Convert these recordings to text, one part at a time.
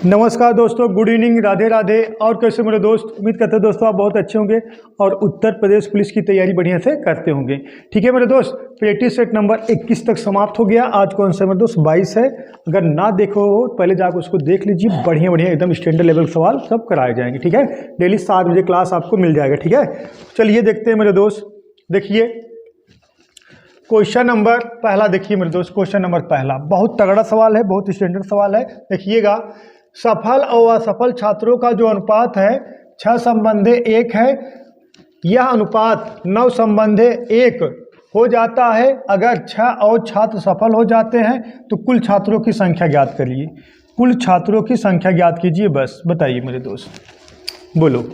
नमस्कार दोस्तों, good evening, Radhe Radhe. और कैसे मेरे दोस्त, उम्मीद करते हैं दोस्तों आप बहुत अच्छे होंगे और उत्तर प्रदेश पुलिस की तैयारी बढ़िया से करते होंगे। ठीक है मेरे दोस्त, प्रैक्टिस सेट नंबर 21 तक समाप्त हो गया। आज कौन सा मेरे दोस्त 22 है। अगर ना देखो हो पहले जाकर उसको देख लीजिए। बढ़िया बढ़िया एकदम स्टैंडर्ड लेवल सवाल सब कराए जाएंगे। ठीक है, डेली 7 बजे क्लास आपको मिल जाएगा। ठीक है, चलिए देखते हैं मेरे दोस्त। देखिए क्वेश्चन नंबर पहला, देखिए मेरे दोस्त क्वेश्चन नंबर पहला बहुत तगड़ा सवाल है, बहुत स्टैंडर्ड सवाल है। देखिएगा, सफल और असफल छात्रों का जो अनुपात है 6 संबंधे 1 है। यह अनुपात 9 संबंधे 1 हो जाता है अगर 6 और छात्र सफल हो जाते हैं तो कुल छात्रों की संख्या ज्ञात करिए। कुल छात्रों की संख्या ज्ञात कीजिए। बस बताइए मेरे दोस्त, बोलो,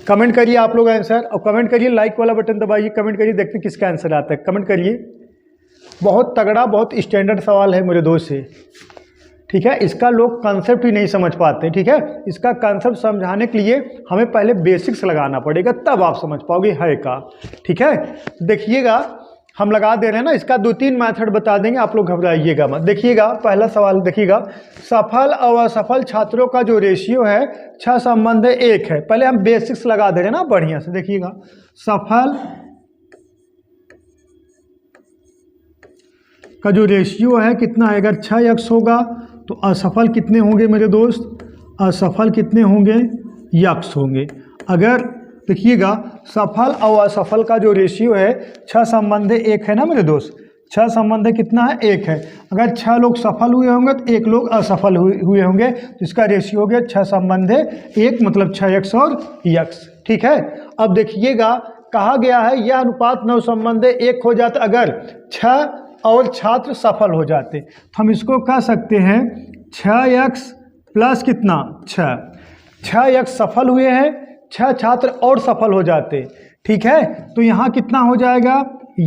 कमेंट करिए आप लोग आंसर, और कमेंट करिए, लाइक वाला बटन दबाइए, कमेंट करिए, देखते किसका आंसर आता है। कमेंट करिए। बहुत तगड़ा, बहुत स्टैंडर्ड सवाल है मेरे दोस्त से। ठीक है, इसका लोग कंसेप्ट ही नहीं समझ पाते। ठीक है, इसका कंसेप्ट समझाने के लिए हमें पहले बेसिक्स लगाना पड़ेगा, तब आप समझ पाओगे है का। ठीक है, देखिएगा हम लगा दे रहे हैं ना, इसका 2-3 मेथड बता देंगे, आप लोग घबराइएगा मत। देखिएगा पहला सवाल, देखिएगा सफल और असफल छात्रों का जो रेशियो है 6 संबंधे 1 है। पहले हम बेसिक्स लगा दे रहे हैं ना बढ़िया से। देखिएगा, सफल का जो रेशियो है कितना है, अगर 6x होगा तो असफल कितने होंगे मेरे दोस्त, असफल कितने होंगे, x होंगे। अगर देखिएगा सफल और असफल का जो रेशियो है 6 संबंधे 1 है ना मेरे दोस्त, 6 संबंधे कितना है, 1 है। अगर 6 लोग सफल हुए होंगे तो 1 लोग असफल हुए होंगे, तो इसका रेशियो हो गया 6 संबंधे 1, मतलब 6x और x। ठीक है, अब देखिएगा कहा गया है यह अनुपात 9 संबंधे 1 हो जाता अगर 6 और छात्र सफल हो जाते। तो हम इसको कह सकते हैं 6x प्लस कितना, 6x सफल हुए हैं, 6 छात्र और सफल हो जाते। ठीक है, तो यहाँ कितना हो जाएगा,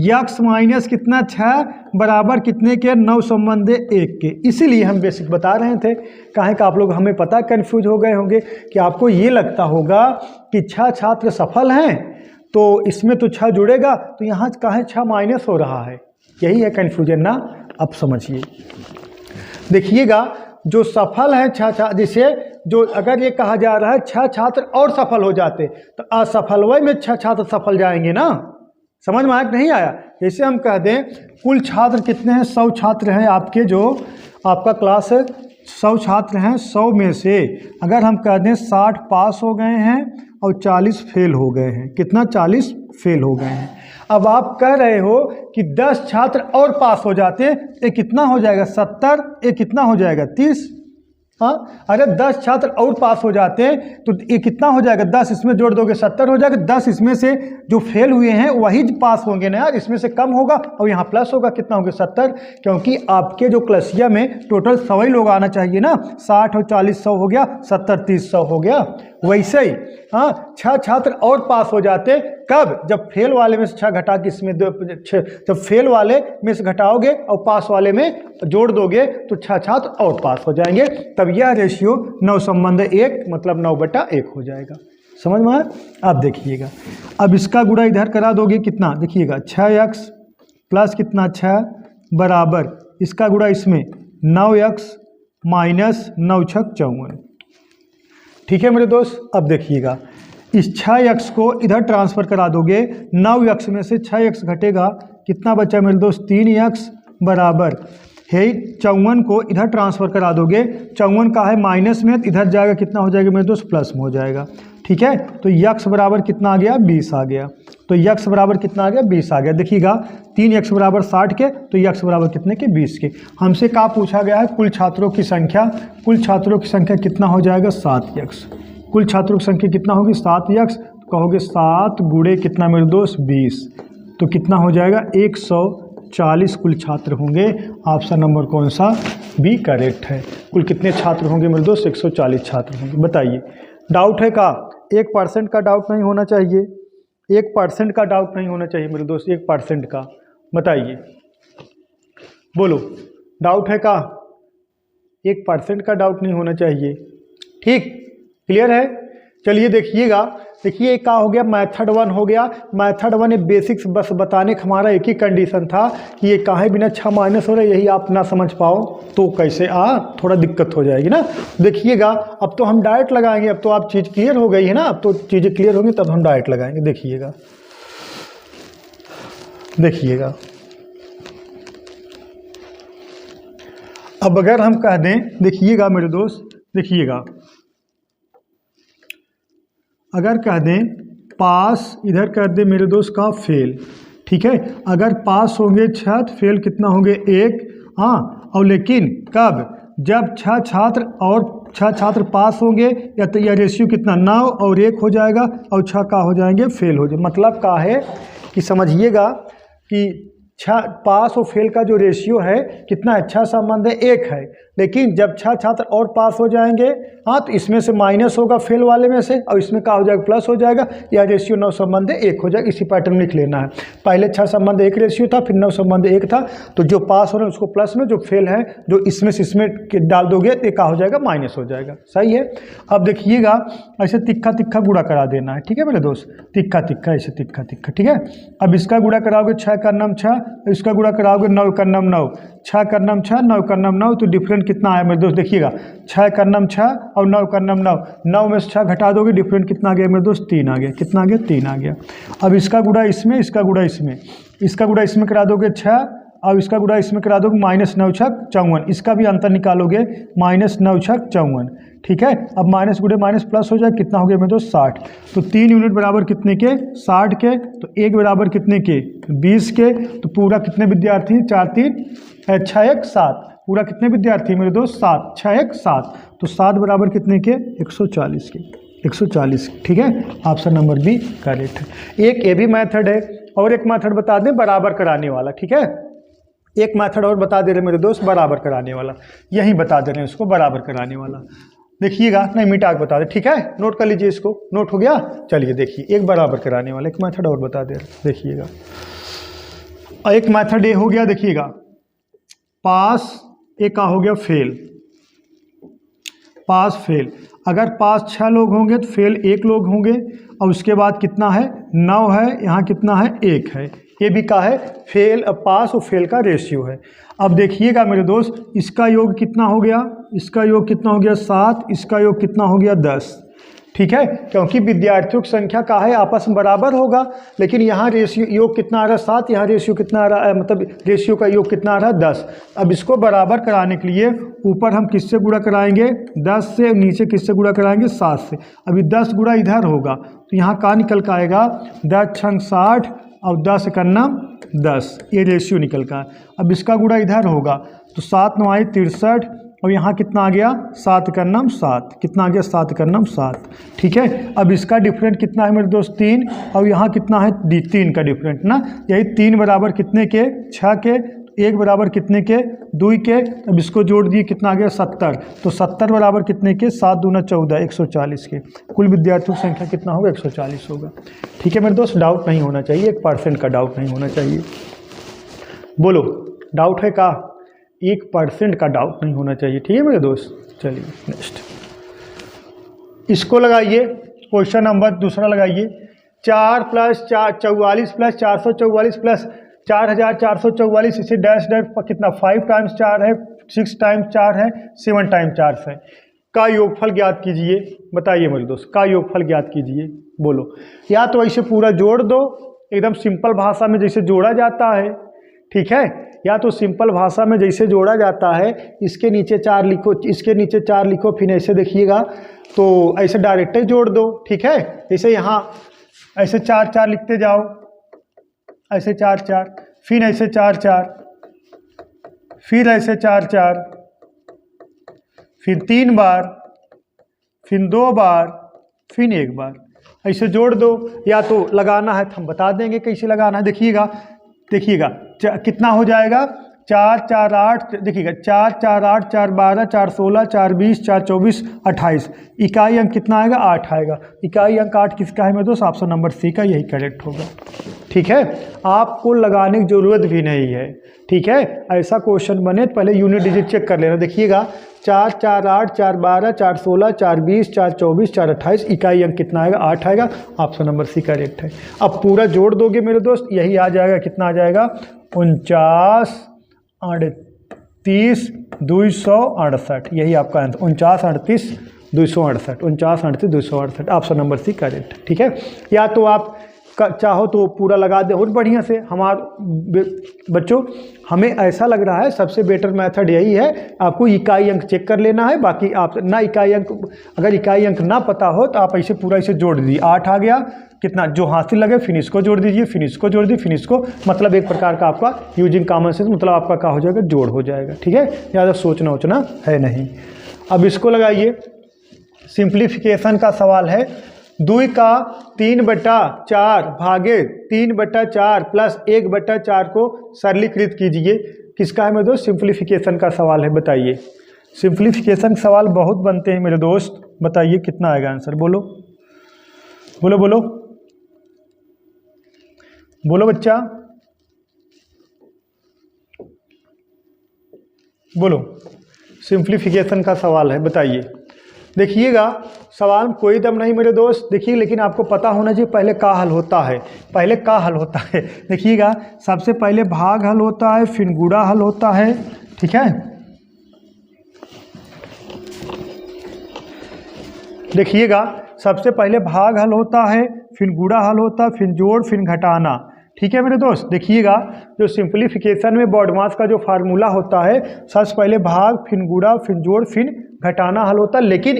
x माइनस कितना 6 बराबर कितने के, 9 संबंधे 1 के। इसीलिए हम बेसिक बता रहे थे। काहे का आप लोग हमें पता कंफ्यूज हो गए होंगे कि आपको ये लगता होगा कि 6 छात्र सफल हैं तो इसमें तो 6 जुड़ेगा, तो यहाँ काहे 6 माइनस हो रहा है, यही है कन्फ्यूजन ना। अब समझिए, देखिएगा जो सफल है 6 छात्र, जिसे जो अगर ये कहा जा रहा है 6 छात्र और सफल हो जाते तो असफल वही में 6 छात्र सफल जाएंगे ना। समझ में आया कि नहीं आया। जैसे हम कह दें कुल छात्र कितने हैं, 100 छात्र हैं आपके, जो आपका क्लास है 100 छात्र हैं, 100 में से अगर हम कह दें 60 पास हो गए हैं और 40 फेल हो गए हैं। कितना, 40 फेल हो गए हैं। अब आप कह रहे हो कि 10 छात्र और पास हो जाते, ये कितना हो जाएगा, 70, ये कितना हो जाएगा, 30। हाँ, अरे 10 छात्र और पास हो जाते हैं तो ये कितना हो जाएगा, 10 इसमें जोड़ दोगे 70 हो जाएगा। 10 इसमें से जो फेल हुए हैं वही पास होंगे ना यार, इसमें से कम होगा और यहाँ प्लस होगा, कितना होगा, 70। क्योंकि आपके जो क्लसिया में टोटल 100 ही लोग आना चाहिए ना, 60 और 40 100 हो गया, 70 30 100 हो गया। वैसे ही हाँ, 6 छात्र और पास हो जाते, कब, जब फेल वाले में से 6 घटा के इसमें 6, जब फेल वाले में से घटाओगे और पास वाले में जोड़ दोगे तो 6 छात्र और पास हो जाएंगे। तब यह रेशियो 9 संबंधे 1 मतलब 9/1 हो जाएगा। समझ में आया। अब देखिएगा, अब इसका गुणा इधर करा दोगे कितना, देखिएगा 6x प्लस कितना 6 बराबर इसका गुणा इसमें 9x माइनस 9 6 54। ठीक है मेरे दोस्त, अब देखिए इस 6x को इधर ट्रांसफ़र करा दोगे, 9x में से 6x घटेगा, कितना बचा मेरे दोस्त, 3x बराबर है 54 को इधर ट्रांसफ़र करा दोगे, 54 का है माइनस में, इधर जाएगा कितना हो जाएगा मेरे दोस्त, प्लस में हो जाएगा। ठीक है, तो x बराबर कितना आ गया, 20 आ गया। तो x बराबर कितना आ गया, 20 आ गया। देखिएगा 3x बराबर 60 के, तो x बराबर कितने के, 20 के। हमसे क्या पूछा गया है, कुल छात्रों की संख्या। कुल छात्रों की संख्या कितना हो जाएगा, 7x। कुल छात्रों की संख्या कितना होगी, 7x। तो कहोगे 7 गुणे कितना मेरे दोस्त, 20, तो कितना हो जाएगा, 140 कुल छात्र होंगे। ऑप्शन नंबर कौन सा, बी करेक्ट है। कुल कितने छात्र होंगे मेरे दोस्त, 140 छात्र होंगे। बताइए, डाउट है का, 1% का डाउट नहीं होना चाहिए, 1% का डाउट नहीं होना चाहिए मेरे दोस्त, 1% का। बताइए, बोलो, डाउट है का, 1% का डाउट नहीं होना चाहिए। ठीक, क्लियर है। चलिए देखिएगा, देखिए क्या हो गया, मेथड 1 हो गया। मेथड 1 एक बेसिक्स बस बताने का हमारा एक ही कंडीशन था कि ये काहे बिना 6 माइनस हो रहा है, यही आप ना समझ पाओ तो कैसे थोड़ा दिक्कत हो जाएगी ना। देखिएगा अब तो हम डायरेक्ट लगाएंगे, अब तो आप चीज़ क्लियर हो गई है ना, अब तो चीज़ें क्लियर होंगी तब हम डायरेक्ट लगाएंगे। देखिएगा देखिएगा अब अगर हम कह दें, देखिएगा मेरे दोस्त, देखिएगा अगर कह दें पास, इधर कर दें मेरे दोस्त का फेल, ठीक है। अगर पास होंगे 6 तो फेल कितना होंगे 1, हाँ। और लेकिन कब, जब 6 छात्र और 6 छात्र पास होंगे या तो यह रेशियो कितना 9 और 1 हो जाएगा और 6 का हो जाएंगे फेल हो जाए। मतलब क्या है कि समझिएगा कि 6 पास और फेल का जो रेशियो है कितना अच्छा संबंध है 1 है, लेकिन जब 6 छात्र और पास हो जाएंगे हाँ तो इसमें से माइनस होगा फेल वाले में से और इसमें क्या हो जाएगा प्लस हो जाएगा, या रेशियो 9 संबंध 1 हो जाएगा। इसी पैटर्न में लिख लेना है, पहले 6 संबंध 1 रेशियो था, फिर 9 संबंध 1 था, तो जो पास हो रहे हैं उसको प्लस में, जो फेल है जो इसमें से इसमें डाल दोगे तो क्या हो जाएगा माइनस हो जाएगा। सही है। अब देखिएगा ऐसे तिक्का तिक्का गुणा करा देना है, ठीक है मेरे दोस्त, तिक्का तिक्का ऐसे तिक्का तिक्का, ठीक है। अब इसका गुणा कराओगे 6 का नाम 6, इसका गुणा कराओगे 9 का नाम 9, 6 का नाम 6 9 का नाम 9, तो डिफरेंट कितना आया मेरे दोस्त, देखिएगा 6 का नाम 6 और 9 का नाम 9, 9 में से 6 घटा दोगे डिफरेंट कितना आ गया मेरे दोस्त 3 आ गया। कितना आ गया 3 आ गया। अब इसका गुणा इसमें, इसका गुणा इसमें, इसका गुणा इसमें करा दोगे 6 और इसका गुणा इसमें करा दोगे -9 6 54, इसका भी अंतर निकालोगे -9 6 54, ठीक है। अब माइनस गुणे माइनस प्लस हो जाए, कितना हो गया मेरे दोस्त 60, तो 3 यूनिट बराबर कितने के 60 के, तो 1 बराबर कितने के 20 के, तो पूरा कितने विद्यार्थी 4 3 6 1 7, पूरा कितने विद्यार्थी मेरे दोस्त 7, 6 1 7, तो 7 बराबर कितने के 140 के, 140, ठीक है। ऑप्शन नंबर बी करेक्ट है। एक ये भी मेथड है और एक मेथड बता दें बराबर कराने वाला, ठीक है। एक मेथड और बता दे रहे मेरे दोस्त बराबर कराने वाला, यही बता दे रहे हैं उसको बराबर कराने वाला। देखिएगा नहीं मिटा के बता दे, ठीक है, नोट कर लीजिए इसको, नोट हो गया। चलिए देखिए एक बराबर कराने वाला एक मेथड और बता दे रहे, देखिएगा एक मेथड ये हो गया, देखिएगा पास, एक का हो गया फेल, पास फेल। अगर पास 6 लोग होंगे तो फेल 1 लोग होंगे, और उसके बाद कितना है 9 है, यहाँ कितना है 1 है, ये भी का है फेल, पास और फेल का रेशियो है। अब देखिएगा मेरे दोस्त इसका योग कितना हो गया, इसका योग कितना हो गया 7, इसका योग कितना हो गया 10, ठीक है, क्योंकि विद्यार्थियों की संख्या का है आपस में बराबर होगा, लेकिन यहाँ रेशियो योग कितना आ रहा है 7, यहाँ रेशियो कितना आ रहा है, मतलब रेशियो का योग कितना आ रहा है 10। अब इसको बराबर कराने के लिए ऊपर हम किससे गुणा कराएंगे 10 से, नीचे किससे गुणा कराएंगे 7 से। अभी 10 गुणा इधर होगा तो यहाँ का निकल का आएगा 10 छंग 60 और 10 करना 10, ये रेशियो निकल का। अब इसका गुणा इधर होगा तो 7 9 आए 63 और यहाँ कितना आ गया 7 का नाम 7, कितना आ गया 7 का नाम 7, ठीक है। अब इसका डिफरेंट कितना है मेरे दोस्त 3, और यहाँ कितना है 3 का डिफरेंट ना, यही 3 बराबर कितने के 6 के, 1 बराबर कितने के 2 के, अब इसको जोड़ दिए कितना आ गया 70, तो 70 बराबर कितने के 7 दूना 14 140 के। कुल विद्यार्थियों की संख्या कितना होगा 140 होगा, ठीक है मेरे दोस्त। डाउट नहीं होना चाहिए, 1% का डाउट नहीं होना चाहिए। बोलो डाउट है का, 1% का डाउट नहीं होना चाहिए, ठीक है मेरे दोस्त। चलिए नेक्स्ट इसको लगाइए, क्वेश्चन नंबर दूसरा लगाइए। 4 + 4 44 + 444 + 4444, इसे डैश डैश कितना 5 टाइम्स 4 है, 6 टाइम्स 4 है, 7 टाइम्स 4 है, का योगफल ज्ञात कीजिए। बताइए मेरे दोस्त का योगफल ज्ञात कीजिए। बोलो, या तो ऐसे पूरा जोड़ दो एकदम सिंपल भाषा में जैसे जोड़ा जाता है, ठीक है, या तो सिंपल भाषा में जैसे जोड़ा जाता है, इसके नीचे 4 लिखो, इसके नीचे 4 लिखो, फिर ऐसे देखिएगा तो ऐसे डायरेक्ट ही जोड़ दो, ठीक है। जैसे यहाँ ऐसे 4 4 लिखते जाओ, ऐसे 4 4, फिर ऐसे 4 4, फिर ऐसे 4 4, फिर 3 बार, फिर 2 बार, फिर 1 बार, ऐसे जोड़ दो। या तो लगाना है तो हम बता देंगे कैसे लगाना है। देखिएगा देखिएगा कितना हो जाएगा 4 4 8, देखिएगा 4 4 8 4 12 4 16 4 20 4 24 28, इकाई अंक कितना आएगा 8 आएगा। इकाई अंक 8 किसका है मेरे दोस्त? ऑप्शन नंबर सी का, यही करेक्ट होगा। ठीक है, आपको लगाने की ज़रूरत भी नहीं है। ठीक है, ऐसा क्वेश्चन बने तो पहले यूनिट डिजिट चेक कर लेना। देखिएगा 4 4 8 4 12 4 16 4 20 4 24 4 28, इकाई अंक कितना आएगा 8 आएगा। ऑप्शन नंबर सी करेक्ट है। अब पूरा जोड़ दोगे मेरे दोस्त, यही आ जाएगा, कितना आ जाएगा 49 38 268, यही आपका answer 49 38 268, 49 38 268, option number C correct. ठीक है, या तो आप चाहो तो पूरा लगा दे और बढ़िया से। हमारे बच्चों, हमें ऐसा लग रहा है सबसे बेटर मेथड यही है, आपको इकाई अंक चेक कर लेना है। बाकी आप ना इकाई अंक, अगर इकाई अंक ना पता हो तो आप ऐसे पूरा इसे जोड़ दीजिए। 8 आ गया, कितना जो हासिल लगे फिनिश को जोड़ दीजिए, फिनिश को जोड़ दीजिए, फिनिश को, मतलब एक प्रकार का आपका यूजिंग कॉमन सेंस, मतलब आपका क्या हो जाएगा, जोड़ हो जाएगा। ठीक है, ज़्यादा सोचना वोचना है नहीं। अब इसको लगाइए, सिंप्लीफिकेशन का सवाल है। 2 का 3/4 भागे 3/4 प्लस 1/4 को सरलीकृत कीजिए। किसका है मेरे दोस्त? सिंप्लीफिकेशन का सवाल है, बताइए। सिंप्लीफिकेशन सवाल बहुत बनते हैं मेरे दोस्त, बताइए कितना आएगा आंसर, बोलो बोलो बोलो बोलो बच्चा, बोलो। सिंप्लीफिकेशन का सवाल है, बताइए। देखिएगा सवाल में कोई दम नहीं मेरे दोस्त, देखिए, लेकिन आपको पता होना चाहिए पहले का हल होता है, पहले का हल होता है। देखिएगा सबसे पहले भाग हल होता है, फिर गुणा हल होता है। ठीक है, देखिएगा सबसे पहले भाग हल होता है, फिर गुणा हल होता है, फिर जोड़, फिर घटाना। ठीक है मेरे दोस्त, देखिएगा जो सिंप्लीफिकेशन में बॉडमास का जो फार्मूला होता है, सबसे पहले भाग, फिर गुणा, फिर जोड़, फिर घटाना हल होता है। लेकिन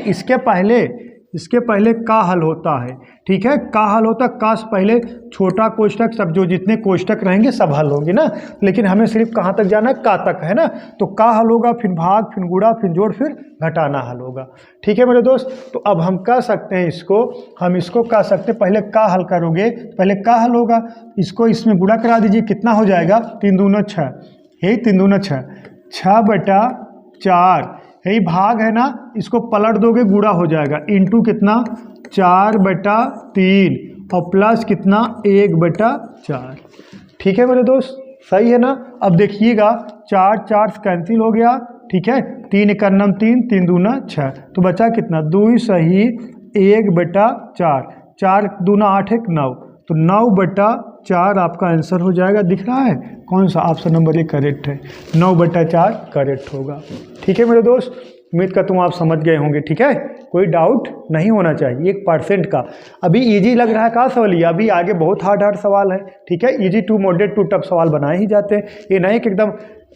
इसके पहले का हल होता है। ठीक है, का हल होता है, का से पहले छोटा कोष्टक, सब जो जितने कोष्टक रहेंगे सब हल होंगे ना, लेकिन हमें सिर्फ कहाँ तक जाना है, का तक है ना। तो का हल होगा, फिर भाग, फिर गुणा, फिर जोड़, फिर घटाना हल होगा। ठीक है मेरे दोस्त, तो अब हम कह सकते हैं इसको, हम इसको कह सकते हैं, पहले का हल करोगे, पहले का हल होगा, इसको इसमें गुणा करा दीजिए, कितना हो जाएगा 3 दूना 6, यही 3 दूना 6, 6/4, यही भाग है ना, इसको पलट दोगे गुणा हो जाएगा, इंटू कितना 4/3 और प्लस कितना 1/4। ठीक है मेरे दोस्त, सही है ना। अब देखिएगा 4 4 कैंसिल हो गया। ठीक है, 3 × 9 3, 3 दूना 6, तो बचा कितना 2 सही 1/4, 4 दूना 8 1 9, तो 9/4 आपका आंसर हो जाएगा। दिख रहा है कौन सा? ऑप्शन नंबर 1 करेक्ट है, 9/4 करेक्ट होगा। ठीक है मेरे दोस्त, उम्मीद का तुम आप समझ गए होंगे। ठीक है, कोई डाउट नहीं होना चाहिए 1% का। अभी इजी लग रहा है का सवाल, ये अभी आगे बहुत हार्ड सवाल है। ठीक है, easy to moderate to tough सवाल बनाए ही जाते हैं, ये नहीं कि एकदम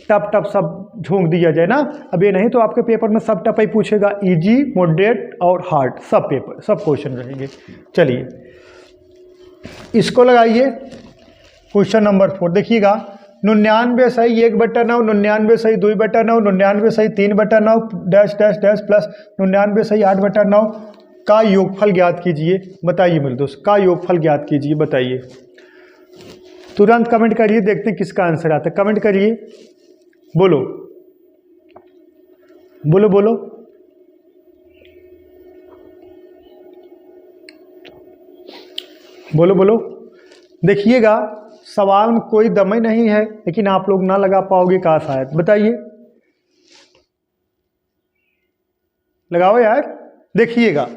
टफ सब झोंक दिया जाए ना। अब ये नहीं तो आपके पेपर में सब टफ ही पूछेगा, इजी मॉडरेट और हार्ड सब पेपर, सब क्वेश्चन रहेंगे। चलिए इसको लगाइए, क्वेश्चन नंबर 4। देखिएगा 99 सही 1/9, 99 सही 2/9, 99 सही 3/9 डैश डैश डैश प्लस 99 सही 8/9 का योगफल ज्ञात कीजिए। बताइए मेरे दोस्त, का योगफल ज्ञात कीजिए, बताइए। तुरंत कमेंट करिए, देखते हैं किसका आंसर आता है। कमेंट करिए, बोलो बोलो बोलो बोलो बोलो। देखिएगा सवाल में कोई दम ही नहीं है, लेकिन आप लोग ना लगा पाओगे का शायद, बताइए। लगाओ यार। देखिएगा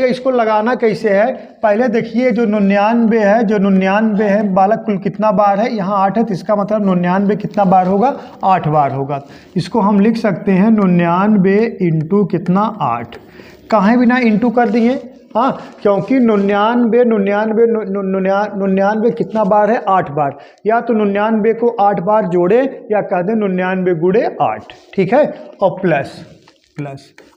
इसको लगाना कैसे है, पहले देखिए जो 99 है, जो 99 है बालक कुल कितना बार है, यहाँ 8 है, तो इसका मतलब 99 कितना बार होगा, 8 बार होगा। इसको हम लिख सकते हैं 99 इंटू कितना 8, कहाँ बिना इंटू कर दिए, हाँ, क्योंकि 99 कितना बार है, 8 बार, या तो 99 को 8 बार जोड़े या कह दें 99 गुणे 8। ठीक है, और प्लस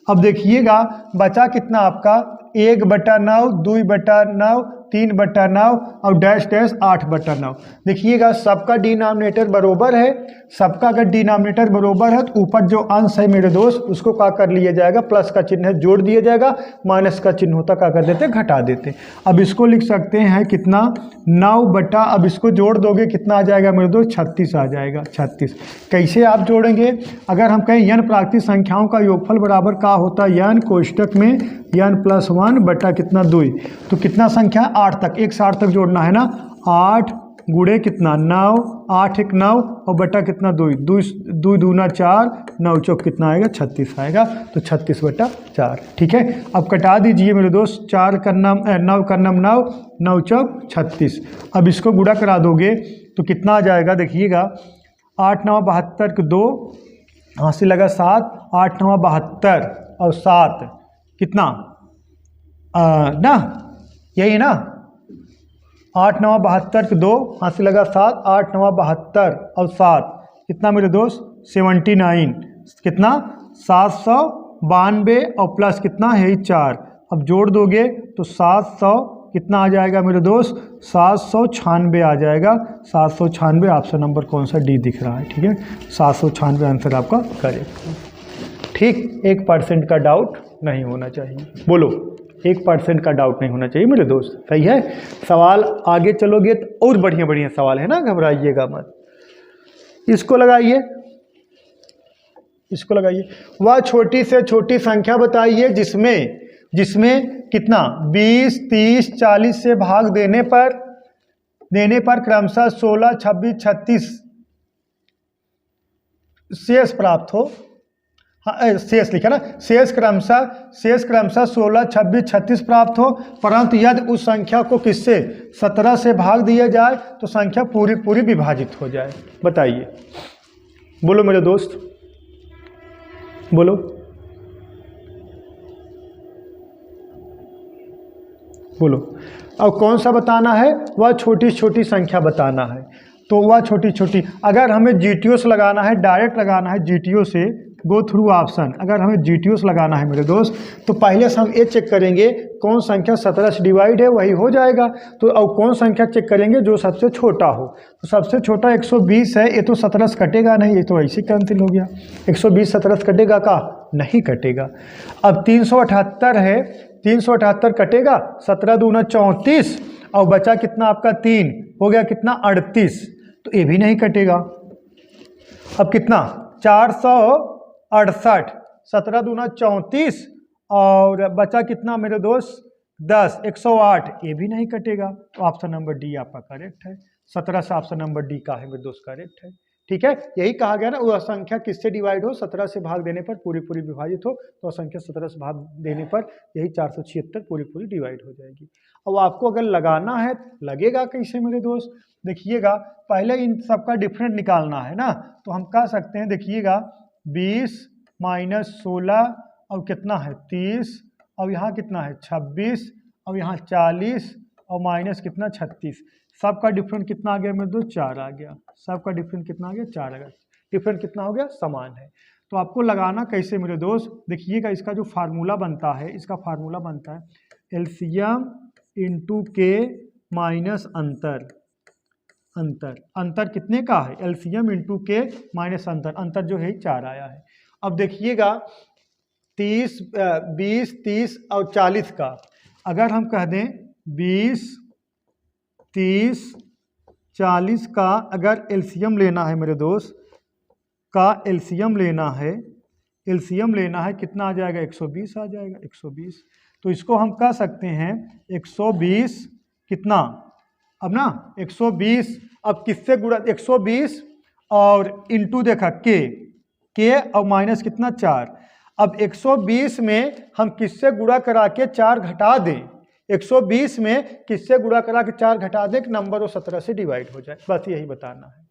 अब देखिएगा बचा कितना आपका 1/9, 2/9, 3/9 और डैश डैश 8/9। देखिएगा सबका डिनोमिनेटर बरोबर है, सबका अगर डिनोमिनेटर बरोबर है तो ऊपर जो अंश है मेरे दोस्त उसको क्या कर लिया जाएगा, प्लस का चिन्ह है जोड़ दिया जाएगा, माइनस का चिन्ह होता क्या कर देते, घटा देते। अब इसको लिख सकते हैं कितना 9 अब इसको जोड़ दोगे कितना आ जाएगा मेरे दोस्त, 36 आ जाएगा। 36 कैसे आप जोड़ेंगे, अगर हम कहें n प्राकृतिक संख्याओं का योगफल बराबर क्या होता है, n कोष्टक में n + 1 बटा कितना 2, तो कितना संख्या 8 तक, 160 तक जोड़ना है ना। 8 गुणे कितना 9, 8 1 9 और बटा कितना 2, 2 दूना 4, 9 चौक कितना आएगा 36 आएगा, तो 36/4। ठीक है, अब कटा दीजिए मेरे दोस्त, 4 का नाम 9 का नाम 9, 9 चौक 36। अब इसको गुणा करा दोगे तो कितना आ जाएगा, देखिएगा 8 9 72 के 2 हासिल लगा 7, 8 9 72 और 7 कितना ना, यही है ना, 8 9 72 के 2 हासिल लगा 7, 8 9 72 और 7 कितना मेरे दोस्त 79, कितना 792 और प्लस कितना है 4। अब जोड़ दोगे तो 700 कितना आ जाएगा मेरे दोस्त, 796 आ जाएगा। 796 ऑप्शन नंबर कौन सा, डी दिख रहा है। ठीक है, 796 आंसर आपका करेक्ट। ठीक, 1% का डाउट नहीं होना चाहिए, बोलो 1% का डाउट नहीं होना चाहिए मेरे दोस्त, सही है। सवाल आगे चलोगे तो और बढ़िया बढ़िया सवाल है ना, घबराइएगा मत। इसको लगाइए, इसको लगाइए, वह छोटी से छोटी संख्या बताइए जिसमें कितना 20 30 40 से भाग देने पर क्रमशः 16 26 36 शेष प्राप्त हो। हाँ, शेष लिखा ना, शेष क्रमशः 16 26 36 प्राप्त हो, परंतु यदि उस संख्या को किससे 17 से भाग दिया जाए तो संख्या पूरी पूरी विभाजित हो जाए। बताइए, बोलो मेरे दोस्त, बोलो। बोलो, अब कौन सा बताना है, वह छोटी छोटी संख्या बताना है। तो वह छोटी छोटी, अगर हमें GTO से लगाना है, डायरेक्ट लगाना है GTO से, गो थ्रू ऑप्शन, अगर हमें GTO से लगाना है मेरे दोस्त, तो पहले से हम ये चेक करेंगे कौन संख्या 17 से डिवाइड है, वही हो जाएगा। तो अब कौन संख्या चेक करेंगे, जो सबसे छोटा हो। तो सबसे छोटा 120 है, ये तो 17 से कटेगा नहीं, ये तो ऐसे कैंसिल हो गया। 120 17 से कटेगा का, नहीं कटेगा। अब 378 है, 378 कटेगा, 17 दूना 34 और बचा कितना आपका 3, हो गया कितना 38, तो ये भी नहीं कटेगा। अब कितना 468, 17 दूना 34 और बचा कितना मेरे दोस्त 10, 108, ये भी नहीं कटेगा। तो ऑप्शन नंबर डी आपका करेक्ट है। 17 से ऑप्शन नंबर डी का है मेरे दोस्त करेक्ट है। ठीक है, यही कहा गया ना, वह संख्या किससे डिवाइड हो, 17 से भाग देने पर पूरी पूरी विभाजित हो, तो संख्या 17 से भाग देने पर यही 476 पूरी पूरी डिवाइड हो जाएगी। अब आपको अगर लगाना है, लगेगा कैसे मेरे दोस्त, देखिएगा पहले इन सबका डिफरेंट निकालना है ना, तो हम कह सकते हैं, देखिएगा 20 माइनस 16 और कितना है 30 और यहाँ कितना है 26 और यहाँ 40 और माइनस कितना 36, सबका डिफरेंट कितना आ गया मेरे दोस्त 4 आ गया। सबका डिफरेंट कितना आ गया 4 आ गया। डिफरेंट कितना हो गया, समान है। तो आपको लगाना कैसे मेरे दोस्त, देखिएगा इसका जो फार्मूला बनता है, इसका फार्मूला बनता है एलसीएम इंटू के माइनस अंतर। अंतर कितने का है, एलसीएम इंटू के माइनस अंतर जो है 4 आया है। अब देखिएगा 20 30 और 40 का अगर हम कह दें 20 30 40 का अगर एलसीएम लेना है मेरे दोस्त का, एलसीएम लेना है कितना आ जाएगा 120 आ जाएगा 120। तो इसको हम कह सकते हैं 120 कितना, अब ना 120 अब किससे गुणा, 120 और इंटू देखा के और माइनस कितना 4। अब 120 में हम किससे गुणा करा के 4 घटा दें, 120 में किससे गुणा करा के 4 घटा दें कि नंबर वो 17 से डिवाइड हो जाए, बस यही बताना है।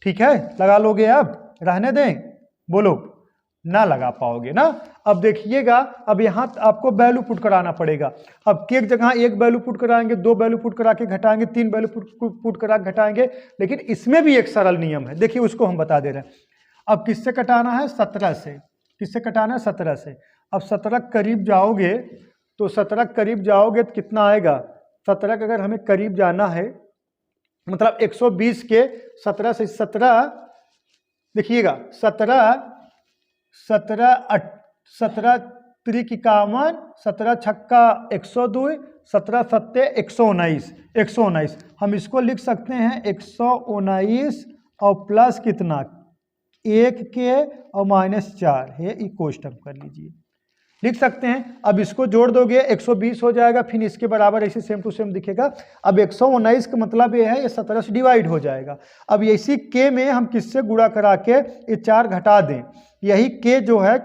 ठीक है, लगा लोगे, अब रहने दें, बोलो ना लगा पाओगे ना। अब देखिएगा, अब यहाँ आपको वैल्यू पुट कराना पड़ेगा। अब के जगह 1 वैल्यू पुट कराएंगे, 2 वैल्यू पुट करा के घटाएंगे, 3 वैल्यू पुट करा के घटाएंगे, लेकिन इसमें भी एक सरल नियम है, देखिए उसको हम बता दे रहे हैं। अब किससे कटाना है 17 से, किससे कटाना है 17 से। अब 17 करीब जाओगे तो 17 करीब जाओगे तो कितना आएगा 17 का अगर हमें करीब जाना है, मतलब 120 के 17 से 17, देखिएगा 17 त्रिक 51, 17 छक्का 102, 17 सत्ते 119। हम इसको लिख सकते हैं 119 और प्लस कितना 1 के और -4 है, इक्वल कर लीजिए, लिख सकते हैं। अब इसको जोड़ दोगे 120 हो जाएगा, फिर इसके बराबर ऐसे सेम टू सेम दिखेगा। अब 119 का मतलब ये है ये 17 से डिवाइड हो जाएगा। अब इसी के में हम किससे गुणा करा के ये 4 घटा दें, यही के जो है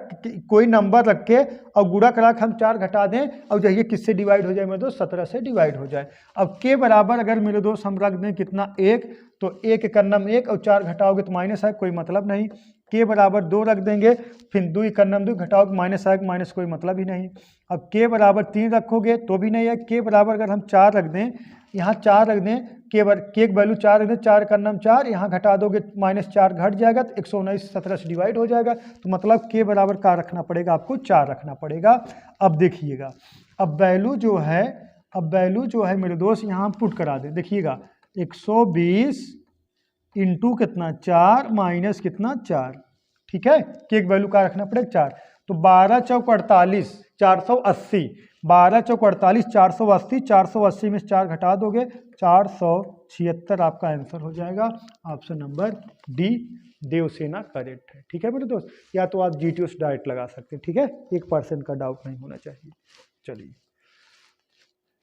कोई नंबर रख के और गुणा करा के हम 4 घटा दें और यही किससे डिवाइड हो जाए मेरे दोस्त, 17 से डिवाइड हो जाए। अब के बराबर अगर मेरे दोस्त हम रख दें कितना 1, तो 1 कन्नम 1 और 4 घटाओगे तो माइनस है, कोई मतलब नहीं। के बराबर 2 रख देंगे, फिर 2 कन्नम 2 घटाओगे माइनस आएगा, माइनस कोई मतलब ही नहीं। अब के बराबर 3 रखोगे तो भी नहीं है। के बराबर अगर हम 4 रख दें, यहाँ 4 रख दें, के की वैल्यू 4 रख दें, 4 कन्नम 4, यहाँ घटा दोगे -4 घट जाएगा तो 119 17 से डिवाइड हो जाएगा। तो मतलब के बराबर क्या रखना पड़ेगा आपको, 4 रखना पड़ेगा। अब देखिएगा अब वैल्यू जो है मेरे दोस्त यहाँ हम पुट करा दें, देखिएगा 120 इंटू कितना 4 माइनस कितना 4, ठीक है। के वैल्यू का रखना पड़ेगा 4, तो 12 चौक 48 480, 12 चौक 48 480, 480 में 4 घटा दोगे 476 आपका आंसर हो जाएगा। Option number D Devsena correct है, ठीक है मेरे दोस्त। या तो आप GTOS डायरेक्ट लगा सकते हैं, ठीक है, 1% का डाउट नहीं होना चाहिए। चलिए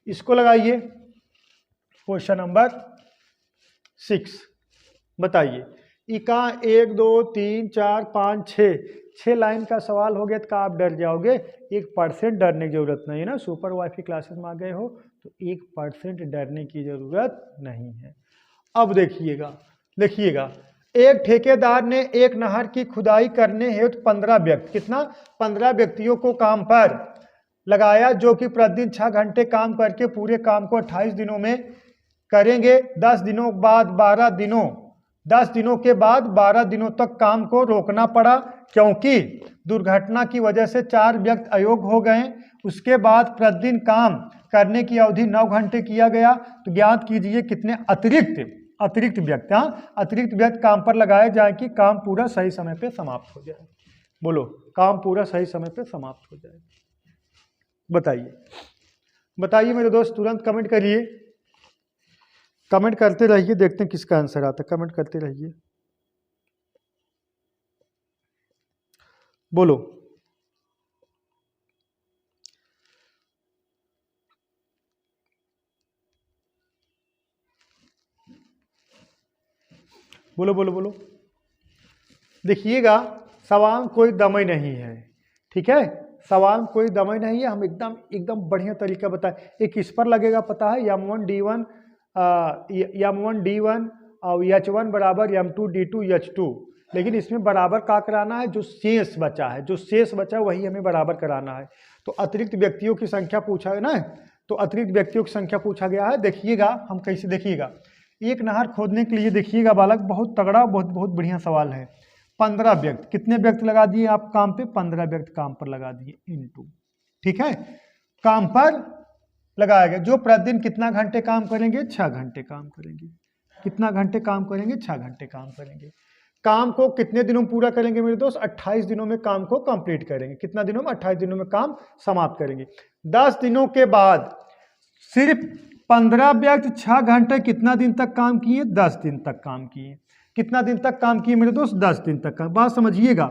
इसको लगाइए, क्वेश्चन नंबर 6 बताइए। इका 1 2 3 4 5 6 लाइन का सवाल हो गया तो आप डर जाओगे, 1% डरने की जरूरत नहीं है ना। सुपर वाईफाई क्लासेस में आ गए हो तो 1% डरने की जरूरत नहीं है। अब देखिएगा एक ठेकेदार ने एक नहर की खुदाई करने हेतु 15 व्यक्ति, कितना 15 व्यक्तियों को काम पर लगाया, जो कि प्रतिदिन 6 घंटे काम करके पूरे काम को 28 दिनों में करेंगे। 10 दिनों के बाद 12 दिनों तक काम को रोकना पड़ा, क्योंकि दुर्घटना की वजह से 4 व्यक्ति अयोग्य हो गए। उसके बाद प्रतिदिन काम करने की अवधि 9 घंटे किया गया। तो ज्ञात कीजिए कितने अतिरिक्त व्यक्ति काम पर लगाए जाए कि काम पूरा सही समय पे समाप्त हो जाए। बोलो, काम पूरा सही समय पे समाप्त हो जाए। बताइए मेरे दोस्त, तुरंत कमेंट करिए, कमेंट करते रहिए, देखते हैं किसका आंसर आता है। कमेंट करते रहिए, बोलो। बोलो। देखिएगा सवाल कोई दम नहीं है, ठीक है, सवाल कोई दम नहीं है। हम एकदम बढ़िया तरीका बताएं। एक इस पर लगेगा, पता है, M1 D1 और H1 बराबर M2 D2 H2, लेकिन इसमें बराबर का कराना है, जो शेष बचा वही हमें बराबर कराना है। तो अतिरिक्त व्यक्तियों की संख्या पूछा है ना, तो अतिरिक्त व्यक्तियों की संख्या पूछा गया है। देखिएगा हम कैसे, देखिएगा एक नहर खोदने के लिए, देखिएगा बालक बहुत तगड़ा, बहुत बढ़िया सवाल है। 15 व्यक्ति, कितने व्यक्ति लगा दिए आप काम पे, 15 व्यक्ति काम पर लगा दिए, इनटू, ठीक है, काम पर लगाया गया, जो प्रतिदिन कितना घंटे काम करेंगे, 6 घंटे काम करेंगे। कितना घंटे काम करेंगे, 6 घंटे काम करेंगे। काम को कितने दिनों में पूरा करेंगे मेरे दोस्त, 28 दिनों में काम को कंप्लीट करेंगे। कितना दिनों में, 28 दिनों में काम समाप्त करेंगे। 10 दिनों के बाद सिर्फ 15 व्यक्ति 6 घंटे कितना दिन तक काम किए, 10 दिन तक काम किए। कितना दिन तक काम किए मेरे दोस्त, 10 दिन तक। बात समझिएगा,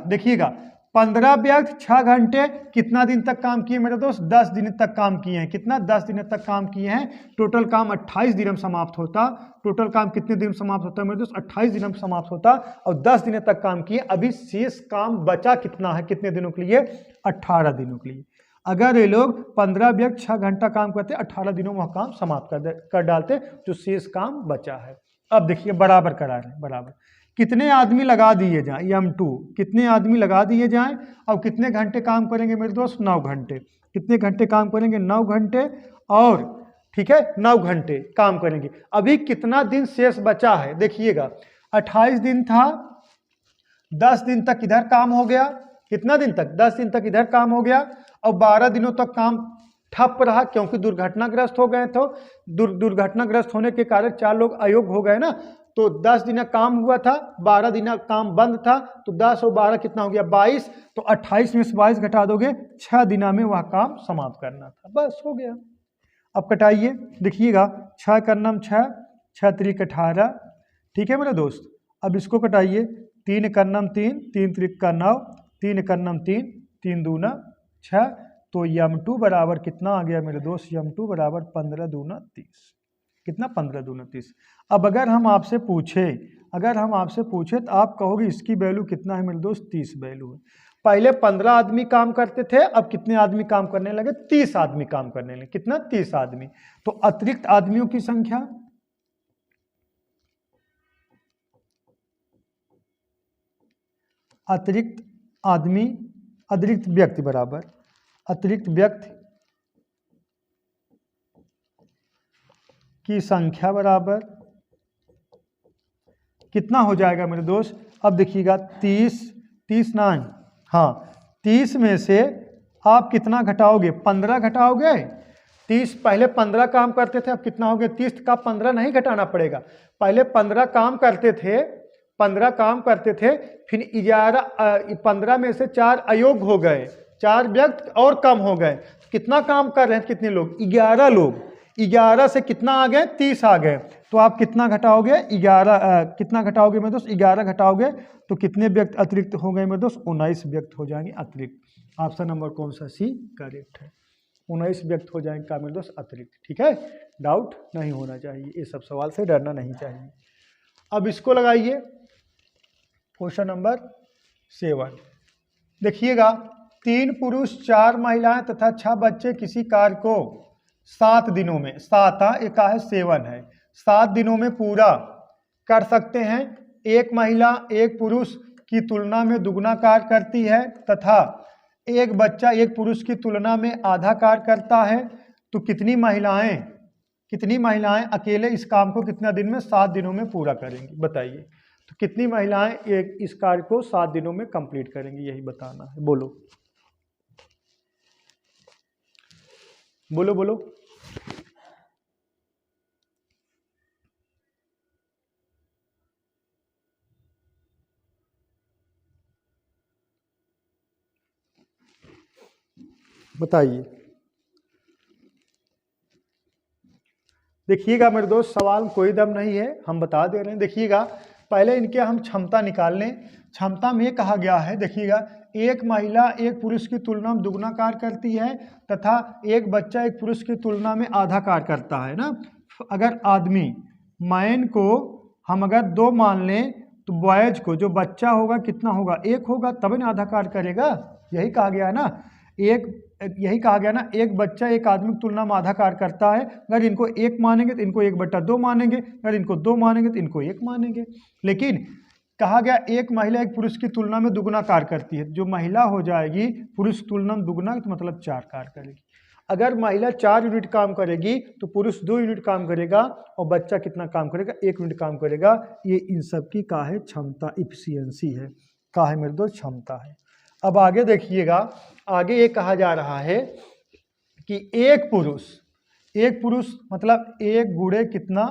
देखिएगा 15 व्यक्ति 6 घंटे कितना दिन तक काम किए मेरे दोस्त, 10 दिन तक काम किए हैं। कितना, 10 दिन तक काम किए हैं। टोटल काम 28 दिन में समाप्त होता। टोटल काम कितने दिन में समाप्त होता है मेरे दोस्त, 28 दिन में समाप्त होता, और 10 दिन तक काम किए। अभी शेष काम बचा कितना है, कितने दिनों के लिए, 18 दिनों के लिए। अगर ये लोग 15 व्यक्ति 6 घंटा काम करते, 18 दिनों में काम समाप्त कर डालते, जो शेष काम बचा है। अब देखिए बराबर करा रहे हैं, बराबर कितने आदमी लगा दिए जाए, M2 कितने आदमी लगा दिए जाएं, और कितने घंटे काम करेंगे मेरे दोस्त, 9 घंटे। कितने घंटे काम करेंगे, 9 घंटे, और ठीक है 9 घंटे काम करेंगे। अभी कितना दिन शेष बचा है, देखिएगा 28 दिन था, 10 दिन तक इधर काम हो गया। कितना दिन तक, 10 दिन तक इधर काम हो गया, और 12 दिनों तक काम ठप रहा क्योंकि दुर्घटनाग्रस्त हो गए। तो दुर्घटनाग्रस्त होने के कारण 4 लोग अयोग्य हो गए ना। तो 10 दिन काम हुआ था, 12 दिन काम बंद था, तो 10 और 12 कितना हो गया 22। तो 28 में से 22 घटा दोगे, 6 दिना में वह काम समाप्त करना था, बस हो गया। अब कटाइए, देखिएगा 6 का नम 6, 6 त्रिक 18, ठीक है मेरे दोस्त। अब इसको कटाइए, 3 का नम 3, 3 त्रिक का 9, 3 का नम 3, 3 दूना 6। तो यम2 बराबर कितना आ गया मेरे दोस्त, यम2 बराबर 15 दूना 30। कितना, 15 दूना 30। अब अगर हम आपसे पूछे तो आप कहोगे इसकी वैल्यू कितना है मेरे दोस्त, 30 वैल्यू है। पहले 15 आदमी काम करते थे, अब कितने आदमी काम करने लगे, 30 आदमी काम करने लगे। कितना, 30 आदमी। तो अतिरिक्त आदमियों की संख्या, अतिरिक्त आदमी, अतिरिक्त व्यक्ति बराबर अतिरिक्त व्यक्ति की संख्या बराबर कितना हो जाएगा मेरे दोस्त। अब देखिएगा 30 ना, हाँ 30 में से आप कितना घटाओगे, 15 घटाओगे। 30 पहले 15 काम करते थे, अब कितना हो गया 30 का 15 नहीं घटाना पड़ेगा। पहले 15 काम करते थे, 15 काम करते थे, फिर 15 में से 4 अयोग्य हो गए, 4 व्यक्ति और कम हो गए। कितना काम कर रहे हैं, कितने लोग, 11 लोग। 11 से कितना आ गए, 30 आ गए। तो आप कितना घटाओगे, 11 कितना घटाओगे मेरे दोस्त, 11 घटाओगे तो कितने व्यक्ति अतिरिक्त हो गए मेरे दोस्त, 19 व्यक्ति हो जाएंगे अतिरिक्त। ऑप्शन नंबर कौन सा, सी करेक्ट है। 19 व्यक्ति हो जाएंगे का मेरे दोस्त अतिरिक्त, ठीक है। डाउट नहीं होना चाहिए, ये सब सवाल से डरना नहीं चाहिए। अब इसको लगाइए, क्वेश्चन नंबर 7। देखिएगा 3 पुरुष 4 महिलाएं तथा 6 बच्चे किसी कार्य को 7 दिनों में, 7 एक है 7 है, 7 दिनों में पूरा कर सकते हैं। एक महिला एक पुरुष की तुलना में दुगना कार्य करती है तथा एक बच्चा एक पुरुष की तुलना में आधा कार्य करता है। तो कितनी महिलाएं अकेले इस काम को कितना दिन में, 7 दिनों में पूरा करेंगी, बताइए। तो कितनी महिलाएं इस कार्य को 7 दिनों में कंप्लीट करेंगी, यही बताना है। बोलो बोलो बोलो। बताइए। देखिएगा मेरे दोस्त, सवाल में कोई दम नहीं है, हम बता दे रहे हैं। देखिएगा पहले इनके हम क्षमता निकाल लें। क्षमता में कहा गया है, देखिएगा एक महिला एक पुरुष की तुलना में दुगना कार्य करती है तथा एक बच्चा एक पुरुष की तुलना में आधा कार्य करता है ना। अगर आदमी मैन को हम अगर 2 मान लें तो बॉयज को जो बच्चा होगा कितना होगा, 1 होगा, तभी ना आधा कार्य करेगा। यही कहा गया ना, एक बच्चा एक आदमी की तुलना में आधा कार्य करता है। अगर इनको 1 मानेंगे तो इनको 1/2 मानेंगे, अगर इनको 2 मानेंगे तो इनको 1 मानेंगे। लेकिन कहा गया एक महिला एक पुरुष की तुलना में दुगना कार्य करती है, जो महिला हो जाएगी पुरुष की तुलना में दुगना, तो मतलब 4 कार्य करेगी। अगर महिला 4 यूनिट काम करेगी तो पुरुष 2 यूनिट काम करेगा और बच्चा कितना काम करेगा, 1 यूनिट काम करेगा। ये इन सब की का है क्षमता, इफिशियंसी है, का है मेरे दोस्त क्षमता है। अब आगे देखिएगा, आगे ये कहा जा रहा है कि एक पुरुष मतलब 1 गुणे कितना,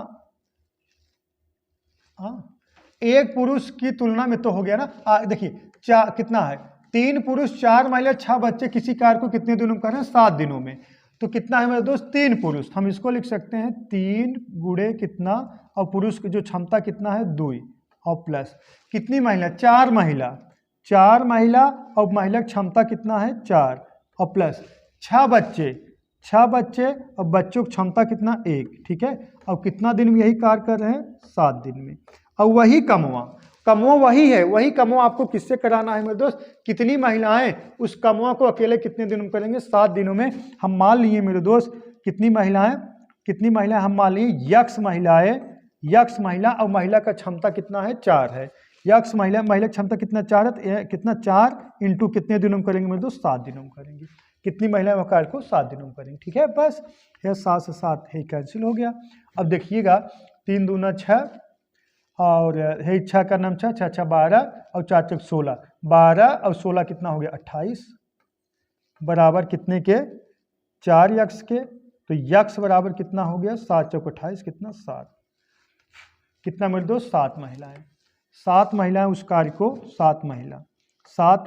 एक पुरुष की तुलना में तो हो गया ना। देखिए कितना है, 3 पुरुष 4 महिला 6 बच्चे किसी कार्य को कितने दिनों में कर रहे हैं, 7 दिनों में। तो कितना है मेरे दोस्त, 3 पुरुष। हम इसको लिख सकते हैं 3 गुणे कितना, और पुरुष की जो क्षमता कितना है 2, और प्लस कितनी महिला, 4 महिला, 4 महिला और महिला की क्षमता कितना है 4, और प्लस 6 बच्चे और बच्चों की क्षमता कितना 1, ठीक है। और कितना दिन में यही कार्य कर रहे हैं, 7 दिन में। और वही कमवा वही है, वही कमवा आपको किससे कराना है मेरे दोस्त, कितनी महिलाएं उस कमवा को अकेले कितने दिनों में करेंगे, 7 दिनों में। हम मान लिए मेरे दोस्त कितनी महिलाएं हम मान लिए यक्ष महिला, और महिला का क्षमता कितना है 4 है। यक्ष महिला की क्षमता कितना 4 है, कितना 4 इंटू कितने दिनों में करेंगे मेरे दोस्त, 7 दिनों में करेंगे। कितनी महिलाएं कार्य को 7 दिनों में करेंगे, ठीक है। बस यह 7 से 7 है कैंसिल हो गया। अब देखिएगा 3 दूना 6, और है 6 का नाम 6, 6 6 12 और 4 4 16, 12 और 16 कितना हो गया 28, बराबर कितने के 4x के, तो x बराबर कितना हो गया 7 चौक 28, कितना 7, कितना मेरे दोस्त 7 महिलाएं। 7 महिलाएं उस कार्य को 7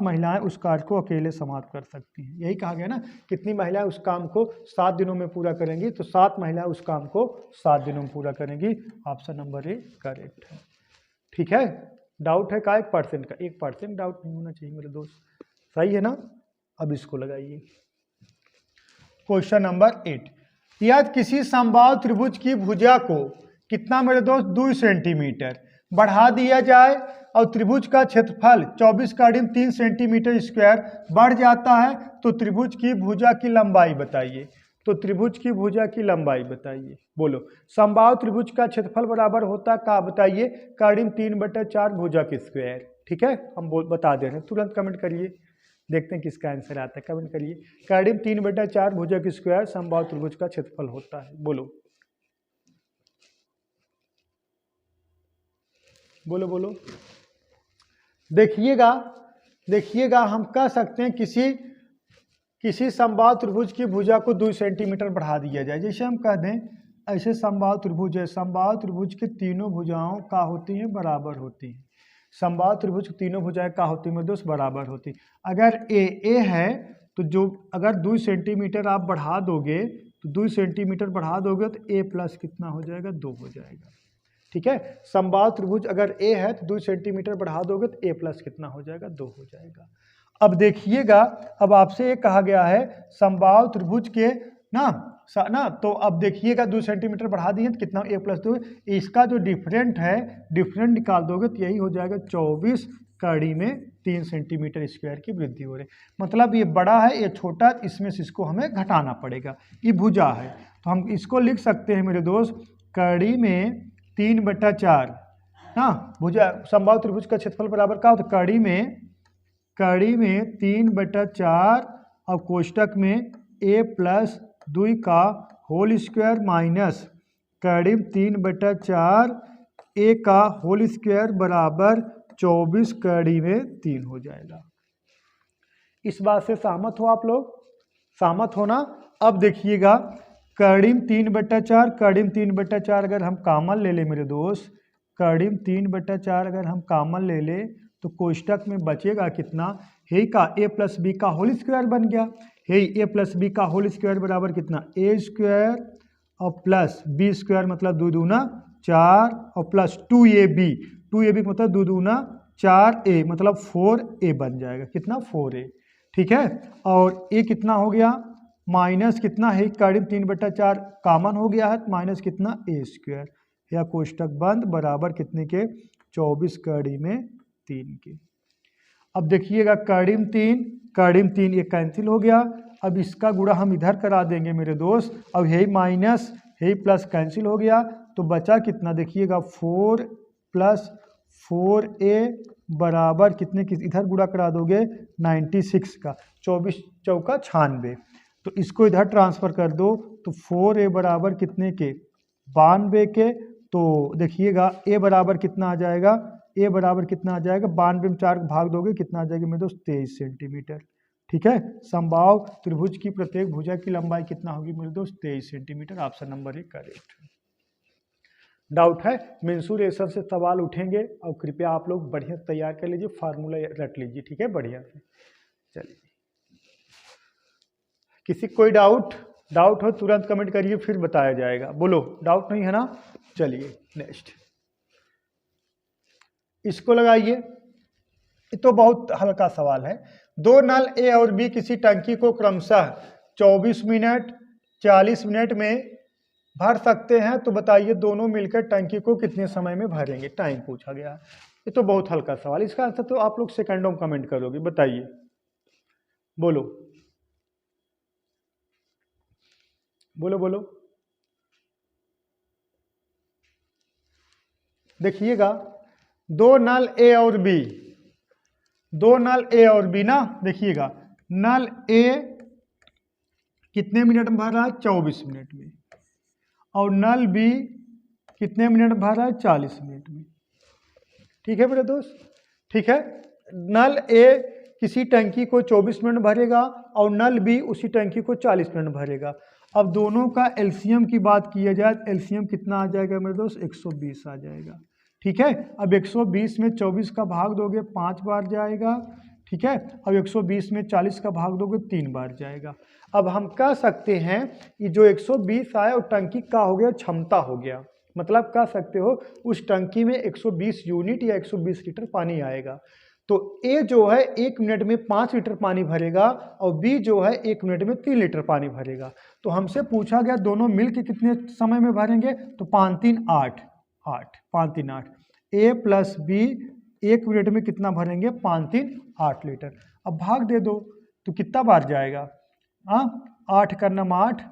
महिलाएं उस कार्य को अकेले समाप्त कर सकती हैं। यही कहा गया ना, कितनी महिलाएं उस काम को 7 दिनों में पूरा करेंगी, तो 7 महिलाएं उस काम को 7 दिनों में पूरा करेंगी। ऑप्शन नंबर ए करेक्ट है। ठीक है, डाउट है का 1% का, 1% डाउट नहीं होना चाहिए मेरे दोस्त, सही है ना। अब इसको लगाइए क्वेश्चन नंबर 8। यदि किसी समबाहु त्रिभुज की भुजा को कितना मेरे दोस्त 2 सेंटीमीटर बढ़ा दिया जाए और त्रिभुज का क्षेत्रफल 24 का 3 सेंटीमीटर स्क्वायर बढ़ जाता है, तो त्रिभुज की भुजा की लंबाई बताइए। तो त्रिभुज की भुजा की लंबाई बताइए, बोलो। समबाहु त्रिभुज का क्षेत्रफल बराबर होता है का बताइए, का 3/4 भुजा के स्क्वायर। ठीक है, हम बता दे रहे हैं, तुरंत कमेंट करिए, देखते हैं किसका आंसर आता है, कमेंट करिए। का 3/4 भुजा के स्क्वायर समबाहु त्रिभुज का क्षेत्रफल होता है, बोलो बोलो बोलो। देखिएगा हम कह सकते हैं किसी समबाहु त्रिभुज की भुजा को 2 सेंटीमीटर बढ़ा दिया जाए। जैसे हम कह दें ऐसे समबाहु त्रिभुज है, समबाहु त्रिभुज की तीनों भुजाओं का होती हैं बराबर होती हैं। समबाहु त्रिभुज की तीनों भुजाएं का होती हैं दोस्त बराबर होती। अगर ए है तो जो अगर 2 सेंटीमीटर आप बढ़ा दोगे तो 2 सेंटीमीटर बढ़ा दोगे तो ए प्लस कितना हो जाएगा 2 हो जाएगा। ठीक है, समबाहु त्रिभुज अगर ए है तो 2 सेंटीमीटर बढ़ा दोगे तो ए प्लस कितना हो जाएगा 2 हो जाएगा। अब देखिएगा, अब आपसे ये कहा गया है समबाहु त्रिभुज के ना तो अब देखिएगा 2 सेंटीमीटर बढ़ा दिए तो कितना a + 2, इसका जो डिफरेंट है डिफरेंट निकाल दोगे तो यही हो जाएगा 24 कड़ी में 3 सेंटीमीटर स्क्वायर की वृद्धि हो रही। मतलब ये बड़ा है ये छोटा, इसमें से इसको हमें घटाना पड़ेगा। ये भुजा है तो हम इसको लिख सकते हैं मेरे दोस्त, कड़ी में 3/4 ना भुजा समबाहु त्रिभुज का क्षेत्रफल बराबर का होता है, कड़ी में 3/4 और कोष्टक में a + 2 का होल स्क्वायर माइनस कड़ी 3/4 a का होल स्क्वायर बराबर 24 कड़ी में 3 हो जाएगा। इस बात से सहमत हो आप लोग, सहमत हो ना। अब देखिएगा कड़ी 3/4, कड़ी 3/4 अगर हम कॉमन ले ले मेरे दोस्त, कड़ी 3/4 अगर हम कॉमन ले ले तो कोष्टक में बचेगा कितना, हे का a + b का होल स्क्वायर बन गया। हे a + b का होल स्क्वायर बराबर कितना a स्क्वायर और प्लस b स्क्वायर मतलब 2 दूना 4 और प्लस 2ab, 2ab मतलब 2 दूना 4a मतलब 4a बन जाएगा, कितना 4a। ठीक है, और a कितना हो गया माइनस कितना है, कड़ी 3/4 कॉमन हो गया है माइनस कितना a स्क्वायर, या कोष्टक बंद बराबर कितने के 24 कड़ी में 3 के। अब देखिएगा कड़ी में 3 ये कैंसिल हो गया। अब इसका गुणा हम इधर करा देंगे मेरे दोस्त, अब यही माइनस यही प्लस कैंसिल हो गया तो बचा कितना, देखिएगा 4 + 4a बराबर कितने की, इधर गुणा करा दोगे 96 का, 24 चौका 96, तो इसको इधर ट्रांसफर कर दो तो 4a बराबर कितने के 92 के। तो देखिएगा a बराबर कितना आ जाएगा, a बराबर कितना आ जाएगा 92 में 4 भाग दोगे कितना आ जाएगा मेरे दोस्त 23 सेंटीमीटर। ठीक है, समबाहु त्रिभुज की प्रत्येक भुजा की लंबाई कितना होगी मेरे दोस्त 23 centimetre. Option number 1 correct. Doubt है मेंसुरेशन से सवाल उठेंगे और कृपया आप लोग बढ़िया तैयार कर लीजिए, फार्मूला रट लीजिए। ठीक है, बढ़िया से चलिए। किसी कोई डाउट हो तुरंत कमेंट करिए फिर बताया जाएगा, बोलो डाउट नहीं है ना। चलिए नेक्स्ट इसको लगाइए, ये तो बहुत हल्का सवाल है। 2 नल ए और बी किसी टंकी को क्रमशः 24 मिनट 40 मिनट में भर सकते हैं, तो बताइए दोनों मिलकर टंकी को कितने समय में भरेंगे, टाइम पूछा गया। ये तो बहुत हल्का सवाल, इसका आंसर तो आप लोग सेकंडों में कमेंट करोगे, बताइए बोलो बोलो बोलो। देखिएगा 2 नल ए और बी ना, देखिएगा नल ए कितने मिनट में भर रहा है 24 मिनट में, और नल बी कितने मिनट में भर रहा है 40 मिनट में। ठीक है मेरे दोस्त, ठीक है। नल ए किसी टंकी को 24 मिनट भरेगा और नल भी उसी टंकी को 40 मिनट भरेगा। अब दोनों का एलसीएम की बात किया जाए, एलसीएम कितना आ जाएगा मेरे दोस्त, 120 आ जाएगा। ठीक है, अब 120 में 24 का भाग दोगे 5 बार जाएगा। ठीक है, अब 120 में 40 का भाग दोगे 3 बार जाएगा। अब हम कह सकते हैं कि जो 120 आया वो टंकी का हो गया, क्षमता हो गया। मतलब कह सकते हो उस टंकी में 120 यूनिट या 120 लीटर पानी आएगा। तो ए जो है 1 मिनट में 5 लीटर पानी भरेगा और बी जो है 1 मिनट में 3 लीटर पानी भरेगा। तो हमसे पूछा गया दोनों मिलके कितने समय में भरेंगे, तो 5 3 8 5 3 8 ए प्लस बी 1 मिनट में कितना भरेंगे, 5 3 8 लीटर। अब भाग दे दो तो कितना बार जाएगा, 8 का नम 8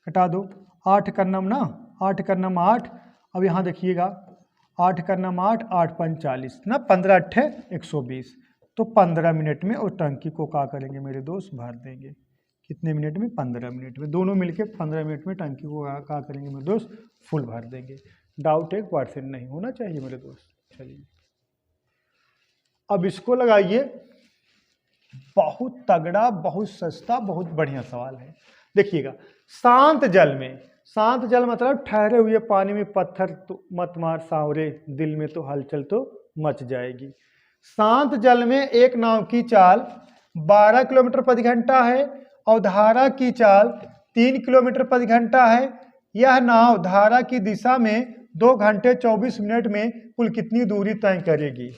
हटा दो, 8 का नम 8। अब यहाँ देखिएगा 8 का नम 8 8 5 40 ना, 15 अट्ठे 120। तो 15 मिनट में उस टंकी को क्या करेंगे मेरे दोस्त, भर देंगे। कितने मिनट में, 15 मिनट में। दोनों मिलके 15 मिनट में टंकी को क्या करेंगे मेरे दोस्त, फुल भर देंगे। डाउट 1% नहीं होना चाहिए मेरे दोस्त। चलिए अब इसको लगाइए, बहुत तगड़ा, बहुत सस्ता, बहुत बढ़िया सवाल है। देखिएगा, शांत जल में, शांत जल मतलब ठहरे हुए पानी में पत्थर तो मत मार सांवरे, दिल में तो हलचल तो मच जाएगी। शांत जल में एक नाव की चाल 12 किलोमीटर प्रति घंटा है और धारा की चाल 3 किलोमीटर प्रति घंटा है। यह नाव धारा की दिशा में 2 घंटे 24 मिनट में कुल कितनी दूरी तय करेगी।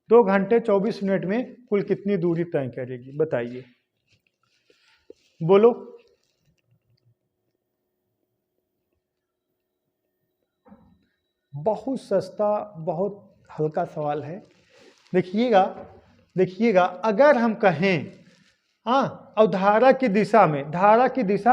2 घंटे 24 मिनट में कुल कितनी दूरी तय करेगी, बताइए, बोलो। बहुत सस्ता, बहुत हल्का सवाल है। देखिएगा अगर हम कहें और धारा की दिशा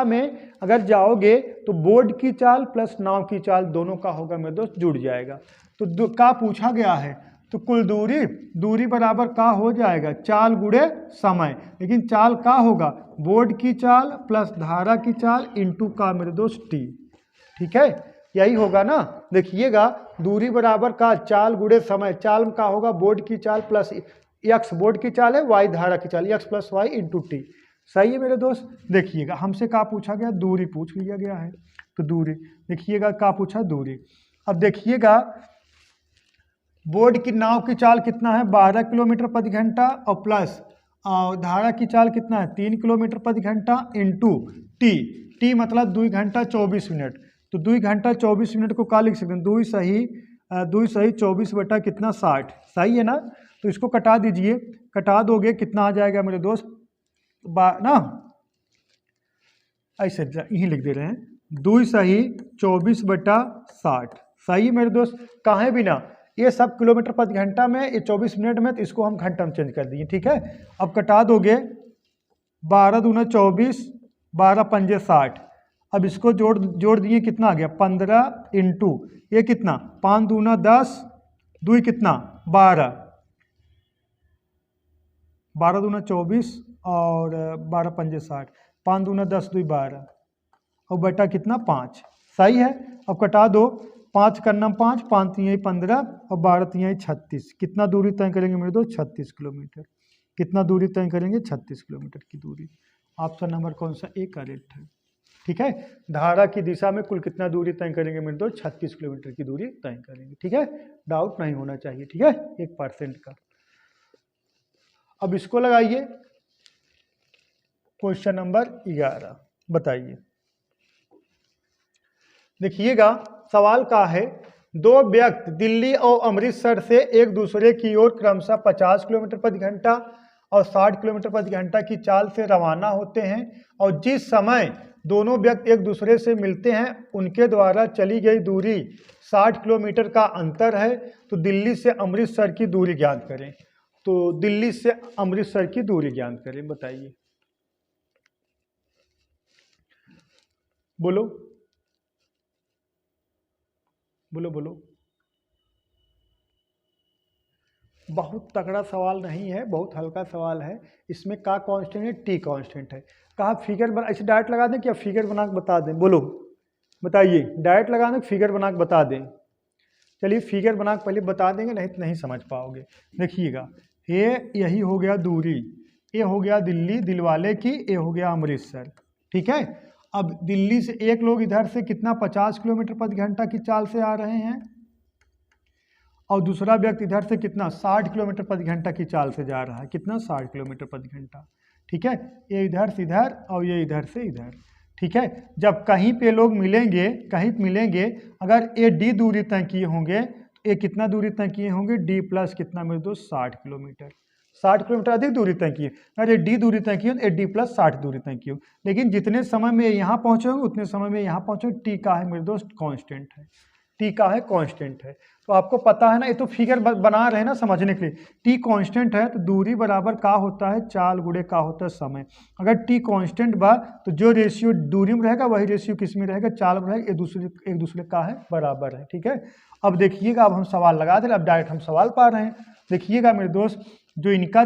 में अगर जाओगे तो बोर्ड की चाल प्लस नाव की चाल दोनों का होगा मेरे दोस्त, जुड़ जाएगा। तो का पूछा गया है, तो कुल दूरी बराबर का हो जाएगा, चाल गुणे समय। लेकिन चाल का होगा, बोर्ड की चाल प्लस धारा की चाल इंटू का मेरे दोस्त टी। ठीक है, यही होगा ना। देखिएगा दूरी बराबर का चाल गुणे समय, चाल का होगा बोर्ड की चाल प्लस एक्स, बोर्ड की चाल है, वाई धारा की चाल, X plus Y into T. सही है मेरे दोस्त। देखिएगा हमसे क्या पूछा गया, दूरी पूछ लिया गया है। तो दूरी देखिएगा क्या पूछा, दूरी। अब देखिएगा बोर्ड की नाव की चाल कितना है, 12 किलोमीटर प्रति घंटा और प्लस धारा की चाल कितना है, 3 किलोमीटर प्रति घंटा इंटू टी मतलब 2 घंटा 24 मिनट। तो 2 घंटा 24 मिनट को क्या लिख सकते हैं, 2 सही 24 बटा कितना 60। सही है ना। तो इसको कटा दीजिए, कटा दोगे कितना आ जाएगा मेरे दोस्त, ना ऐसे यही लिख दे रहे हैं, 2 सही 24 बटा 60। सही है मेरे दोस्त। कहाँ भी ना, ये सब किलोमीटर प्रति घंटा में, ये 24 मिनट में, तो इसको हम घंटा में चेंज कर दिए। ठीक है, अब कटा दोगे 12 दूना 24, 12 पंजे 60। अब इसको जोड़ दिए, कितना आ गया 15 इंटू ये कितना 5 दूना 10, 2 कितना 12, 12 दूना 24 और 12 पंजे 60, 5 दूना 10, 2 12 और बटा कितना 5। सही है। अब कटा दो, 5 करना 5, 5 3 15 और 12 3 36। कितना दूरी तय करेंगे मेरे दोस्त, 36 किलोमीटर। कितना दूरी तय करेंगे, 36 किलोमीटर की दूरी। ऑप्शन नंबर कौन सा, ए करेक्ट है। ठीक है, धारा की दिशा में कुल कितना दूरी तय करेंगे मेरे दोस्त, 36 किलोमीटर की दूरी तय करेंगे। ठीक है, डाउट नहीं होना चाहिए। ठीक है, 1% का। अब इसको लगाइए, क्वेश्चन नंबर 11 बताइए। देखिएगा सवाल का है, 2 व्यक्ति दिल्ली और अमृतसर से एक दूसरे की ओर क्रमशः 50 किलोमीटर प्रति घंटा और 60 किलोमीटर प्रति घंटा की चाल से रवाना होते हैं और जिस समय दोनों व्यक्ति एक दूसरे से मिलते हैं उनके द्वारा चली गई दूरी 60 किलोमीटर का अंतर है। तो दिल्ली से अमृतसर की दूरी ज्ञात करें। तो दिल्ली से अमृतसर की दूरी ज्ञात करें, बताइए, बोलो बोलो बोलो। बहुत तगड़ा सवाल नहीं है, बहुत हल्का सवाल है। इसमें का कांस्टेंट है, टी कांस्टेंट है। कहा फिगर बना, ऐसे डायरेक्ट लगा दें, क्या फिगर बना के बता दें, बोलो बताइए, डायरेक्ट लगा दें फिगर बना के बता दें। चलिए फिगर बना के पहले बता देंगे, नहीं तो नहीं समझ पाओगे। देखिएगा, ये यही हो गया दूरी, ये हो गया दिल्ली दिलवाले की, ये हो गया अमृतसर। ठीक है, अब दिल्ली से एक लोग इधर से कितना 50 किलोमीटर प्रति घंटा की चाल से आ रहे हैं और दूसरा व्यक्ति इधर से कितना 60 किलोमीटर प्रति घंटा की चाल से जा रहा है। कितना 60 किलोमीटर प्रति घंटा। ठीक है, ये इधर से इधर और ये इधर से इधर। ठीक है, जब कहीं पे लोग मिलेंगे, कहीं मिलेंगे, अगर ये डी दूरी तय किए होंगे तो ये कितना दूरी तय किए होंगे, डी प्लस कितना मेरे दोस्त 60 किलोमीटर। 60 किलोमीटर अधिक दूरी तय किए, अरे डी दूरी तय किए तो डी प्लस 60 दूरी तय किए। लेकिन जितने समय में यहाँ पहुँचे होंगे उतने समय में यहाँ पहुँचे, टी का है मेरे दोस्त कांस्टेंट है, टी का है कांस्टेंट है। तो आपको पता है ना, ये तो फिगर बना रहे हैं ना समझने के लिए। टी कांस्टेंट है तो दूरी बराबर का होता है, चाल गुणे का होता है समय। अगर टी कांस्टेंट बा तो जो रेशियो दूरी में रहेगा वही रेशियो किस में रहेगा, चाल में रहेगा, एक दूसरे का है बराबर है। ठीक है, अब देखिएगा, अब हम सवाल लगा दे, अब डायरेक्ट हम सवाल पा रहे हैं। देखिएगा मेरे दोस्त, जो इनका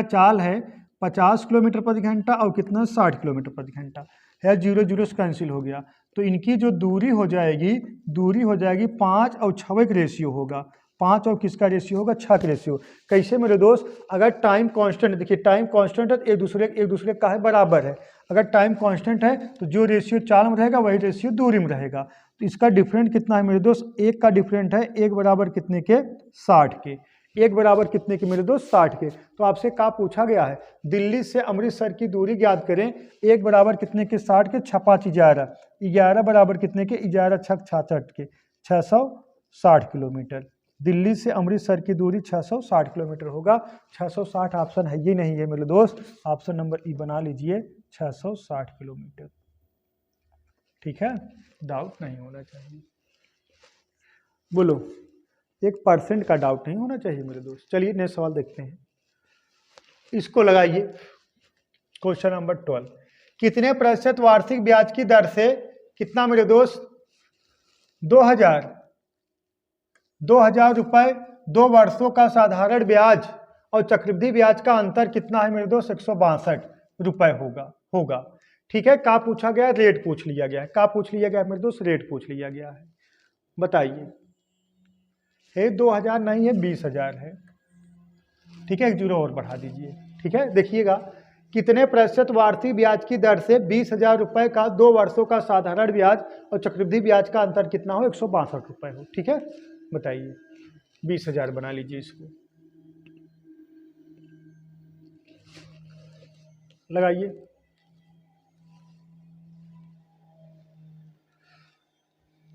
चाल है 50 किलोमीटर प्रति घंटा और कितना 60 किलोमीटर प्रति घंटा है, 0 0 से कैंसिल हो गया। तो इनकी जो दूरी हो जाएगी 5 और 6 का रेशियो होगा। 5 और किसका रेशियो होगा, 6 का रेशियो। कैसे मेरे दोस्त, अगर टाइम कांस्टेंट, देखिए टाइम कांस्टेंट है तो एक दूसरे का है बराबर है। अगर टाइम कांस्टेंट है तो जो रेशियो चाल में रहेगा वही रेशियो दूरी में रहेगा। तो इसका डिफरेंट कितना है मेरे दोस्त, एक का डिफरेंट है, एक बराबर कितने के 60 के, एक बराबर कितने के मेरे दोस्त 60 के। तो आपसे क्या पूछा गया है, दिल्ली से अमृतसर की दूरी ज्ञात करें, एक बराबर कितने के 60 के, 6 5 11, 11 बराबर कितने के, 11 6 66 के, 660 किलोमीटर। दिल्ली से अमृतसर की दूरी 660 किलोमीटर होगा। 660 ऑप्शन है ये नहीं है मेरे दोस्त, ऑप्शन नंबर ई बना लीजिए, 660 किलोमीटर। ठीक है, डाउट नहीं होना चाहिए। बोलो, 1% का डाउट नहीं होना चाहिए मेरे दोस्त। चलिए नेक्स्ट सवाल देखते हैं, इसको लगाइए। क्वेश्चन नंबर 12, कितने प्रतिशत वार्षिक ब्याज की दर से कितना मेरे दोस्त 2000 रुपए 2 वर्षों का साधारण ब्याज और चक्रवृद्धि ब्याज का अंतर कितना है मेरे दोस्त, 162 रुपए होगा। ठीक है, क्या पूछा गया, रेट पूछ लिया गया है। क्या पूछ लिया गया मेरे दोस्त, रेट पूछ लिया गया है। बताइए, 2000 नहीं है, 20,000 है। ठीक है, एक जीरो और बढ़ा दीजिए। ठीक है, देखिएगा, कितने प्रतिशत वार्षिक ब्याज की दर से 20,000 रुपए का 2 वर्षों का साधारण ब्याज और चक्रवृद्धि ब्याज का अंतर कितना हो, 162 रुपए हो। ठीक है, बताइए, 20,000 बना लीजिए इसको, लगाइए।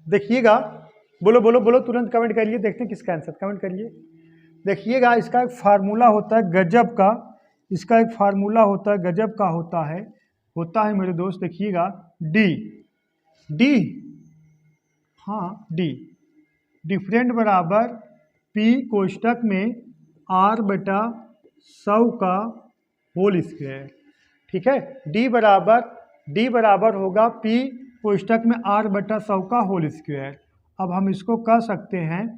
देखिएगा, बोलो तुरंत कमेंट करिए, देखते हैं किसका आंसर, कमेंट करिए। देखिएगा, इसका एक फार्मूला होता है गजब का, इसका एक फार्मूला होता है गजब का, होता है मेरे दोस्त। देखिएगा, डी डिफरेंट बराबर पी कोष्टक में R/100 का होल स्क्वायर। ठीक है, डी बराबर होगा पी कोष्टक में R/100 का होल स्क्वायर। अब हम इसको कह सकते हैं,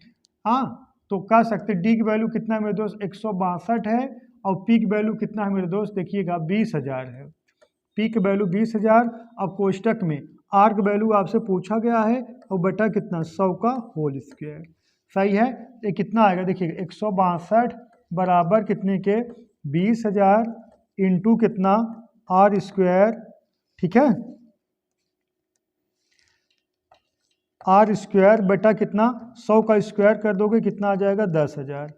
तो कह सकते डी की वैल्यू कितना है मेरे दोस्त, 162 है, और पी की वैल्यू कितना है मेरे दोस्त, देखिएगा 20,000 है। पी की वैल्यू 20,000, अब कोष्टक में आर की वैल्यू आपसे पूछा गया है, और बटा कितना 100 का होल स्क्वायर। सही है, ये कितना आएगा, देखिएगा 162 बराबर कितने के 20,000 इंटू कितना आर स्क्वायर। ठीक है, आर स्क्वायर बटा कितना 100 का स्क्वायर कर दोगे कितना आ जाएगा 10,000।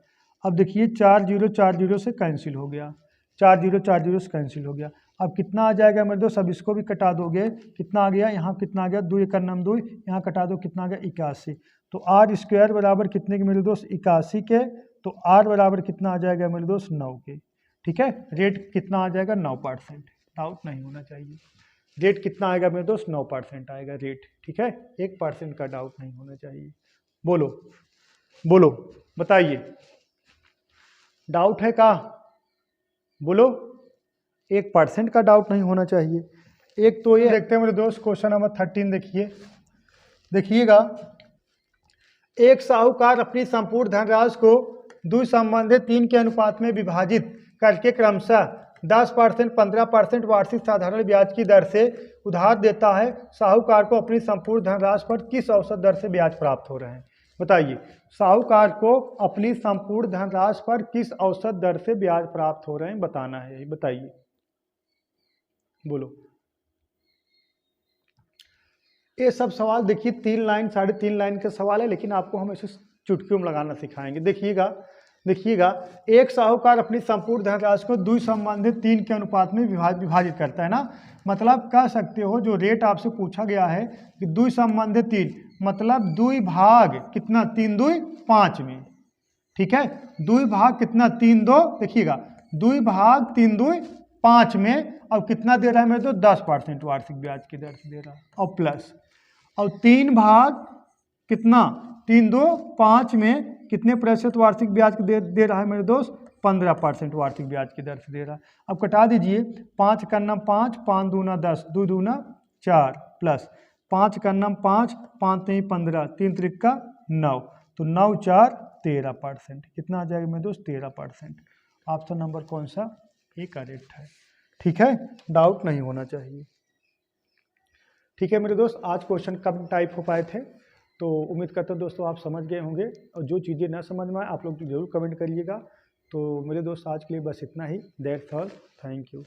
अब देखिए 4 0 से कैंसिल हो गया, 4 0 से कैंसिल हो गया। अब कितना आ जाएगा मेरे दोस्त, अब इसको भी कटा दोगे, कितना आ गया, यहाँ कितना आ गया 2 1 9 2, यहाँ कटा दो, कितना आ गया 81। तो आर स्क्वायर बराबर कितने के मेरे दोस्त 81 के, तो आर बराबर कितना आ जाएगा मेरे दोस्त 9 के। ठीक है, रेट कितना आ जाएगा 9%, डाउट नहीं होना चाहिए। रेट कितना आएगा मेरे दोस्त 9% आएगा रेट। ठीक है, 1% का डाउट नहीं होना चाहिए। बोलो बताइए, डाउट है का, बोलो, 1% का डाउट नहीं होना चाहिए। एक तो ये देखते हैं मेरे दोस्त, क्वेश्चन नंबर 13 देखिएगा, एक साहूकार अपनी संपूर्ण धनराशि को 2 संबंधित 3 के अनुपात में विभाजित करके क्रमशः 10%, 15% वार्षिक साधारण ब्याज की दर से उधार देता है, साहूकार को अपनी संपूर्ण धनराशि पर किस औसत दर से ब्याज प्राप्त हो रहे हैं? बताइए, साहूकार को अपनी संपूर्ण धनराशि पर किस औसत दर से ब्याज प्राप्त हो रहे हैं, बताना है, बताइए, बोलो। ये सब सवाल देखिए 3 लाइन 3.5 लाइन का सवाल है, लेकिन आपको हम इसे चुटकियों में लगाना सिखाएंगे। देखिएगा, एक साहूकार अपनी संपूर्ण धनराशि को द्वि संबंधित 3 के अनुपात में विभाजित करता है ना। मतलब कह सकते हो जो रेट आपसे पूछा गया है कि द्वि संबंधित 3 मतलब द्वि भाग कितना, 3 2 5 में, ठीक है। द्वि भाग कितना, 3 2, देखिएगा द्वि भाग 3 2 5 में, और कितना दे रहा है मेरे तो 10% वार्षिक ब्याज की दर से दे रहा है, और प्लस, और 3 भाग कितना, 3 2 5 में कितने प्रतिशत वार्षिक ब्याज दे रहा है मेरे दोस्त, 15% वार्षिक ब्याज की दर से दे रहा है। अब कटा दीजिए, 5 का नाम 5, 5 दूना 10, 2 दूना 4, प्लस 5 का नाम 5, 5 नहीं 15, 3 त्रिका 9, तो 9 4 13%, कितना आ जाएगा मेरे दोस्त, 13%। ऑप्शन नंबर कौन सा, ये करेक्ट है, ठीक है, डाउट नहीं होना चाहिए। ठीक है मेरे दोस्त, आज क्वेश्चन कम टाइप हो पाए थे, तो उम्मीद करता हूँ दोस्तों आप समझ गए होंगे, और जो चीज़ें ना समझ में आए आप लोग जरूर कमेंट करिएगा। तो मेरे दोस्त आज के लिए बस इतना ही, दैट्स ऑल, थैंक यू।